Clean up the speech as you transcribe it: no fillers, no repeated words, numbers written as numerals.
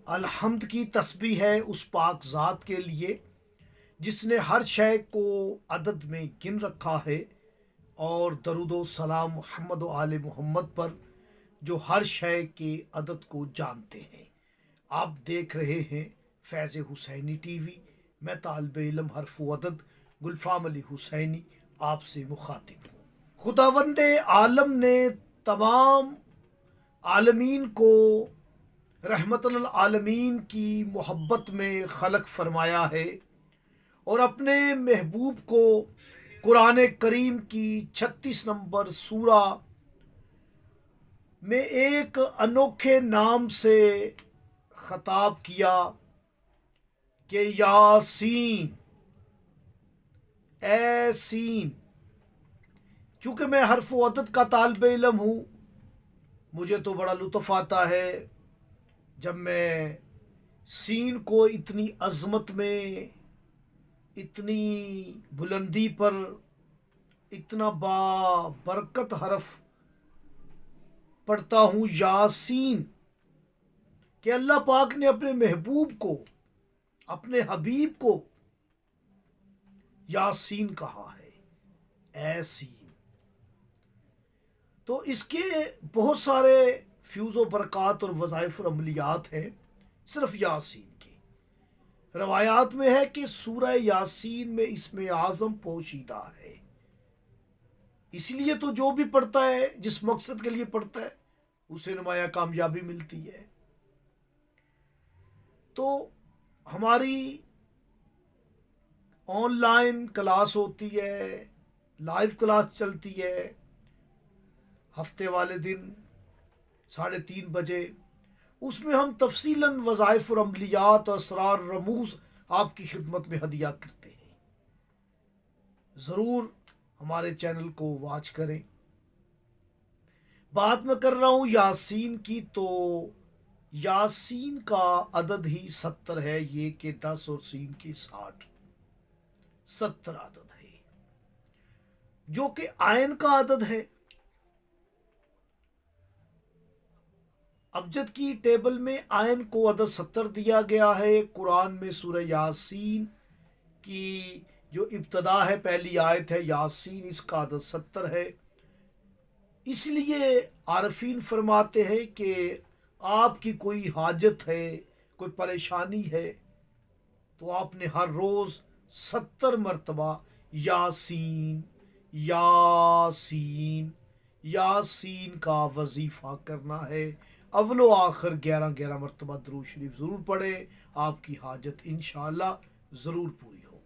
الحمد کی تسبیح ہے اس پاک ذات کے لیے جس نے ہر شے کو عدد میں گن رکھا ہے، اور درود و سلام محمد و آل محمد پر جو ہر شے کے عدد کو جانتے ہیں۔ آپ دیکھ رہے ہیں فیض حسینی ٹی وی۔ میں طالب علم حرف و عدد گلفام علی حسینی آپ سے مخاطب ہوں۔ خداوند عالم نے تمام عالمین کو رحمت للعالمین کی محبت میں خلق فرمایا ہے، اور اپنے محبوب کو قرآن کریم کی 36 نمبر سورہ میں ایک انوکھے نام سے خطاب کیا کہ یاسین، اے سین۔ چونکہ میں حرف و عدد کا طالب علم ہوں، مجھے تو بڑا لطف آتا ہے جب میں سین کو اتنی عظمت میں، اتنی بلندی پر، اتنا با برکت حرف پڑھتا ہوں، یاسین، کہ اللہ پاک نے اپنے محبوب کو، اپنے حبیب کو یاسین کہا ہے، اے سین۔ تو اس کے بہت سارے فیوز و برکات اور وظائف اور عملیات ہیں صرف یاسین کے۔ روایات میں ہے کہ سورہ یاسین میں اسم اعظم پوشیدہ ہے، اس لیے تو جو بھی پڑھتا ہے، جس مقصد کے لیے پڑھتا ہے، اسے نمایاں کامیابی ملتی ہے۔ تو ہماری آن لائن کلاس ہوتی ہے، لائیو کلاس چلتی ہے ہفتے والے دن 3:30 بجے۔ اس میں ہم تفصیلاً وظائف اور عملیات، اسرار، رموز آپ کی خدمت میں ہدیہ کرتے ہیں۔ ضرور ہمارے چینل کو واچ کریں۔ بات میں کر رہا ہوں یاسین کی، تو یاسین کا عدد ہی 70 ہے، یہ کہ 10 اور سین کے 70 عدد ہے، جو کہ آئن کا عدد ہے۔ ابجد کی ٹیبل میں آئن کو عدد 70 دیا گیا ہے۔ قرآن میں سورہ یاسین کی جو ابتدا ہے، پہلی آیت ہے یاسین، اس کا عدد 70 ہے۔ اس لیے عارفین فرماتے ہیں کہ آپ کی کوئی حاجت ہے، کوئی پریشانی ہے، تو آپ نے ہر روز 70 مرتبہ یاسین یاسین یاسین کا وظیفہ کرنا ہے۔ اول و آخر 11 11 مرتبہ درود شریف ضرور پڑھیں، آپ کی حاجت انشاءاللہ ضرور پوری ہو۔